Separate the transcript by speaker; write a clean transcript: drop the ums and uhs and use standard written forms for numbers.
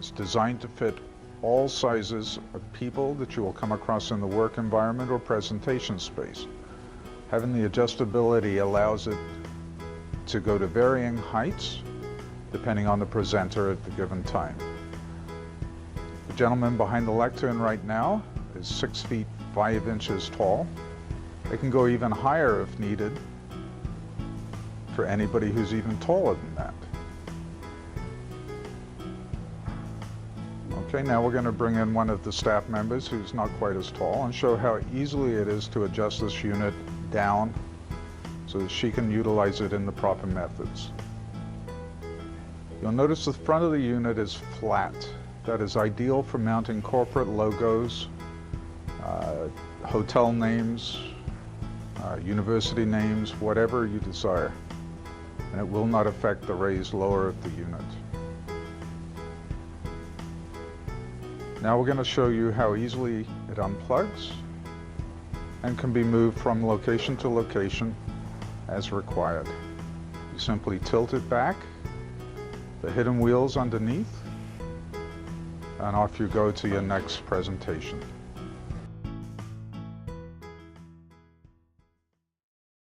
Speaker 1: It's designed to fit all sizes of people that you will come across in the work environment or presentation space. Having the adjustability allows it to go to varying heights depending on the presenter at the given time. The gentleman behind the lectern right now is 6 feet 5 inches tall. It can go even higher if needed for anybody who's even taller than that. Okay, now we're going to bring in one of the staff members who's not quite as tall and show how easily it is to adjust this unit down so that she can utilize it in the proper methods. You'll notice the front of the unit is flat. That is ideal for mounting corporate logos, hotel names, university names, whatever you desire. And it will not affect the raised lower of the unit. Now we're going to show you how easily it unplugs and can be moved from location to location as required. You simply tilt it back, the hidden wheels underneath, and off you go to your next presentation.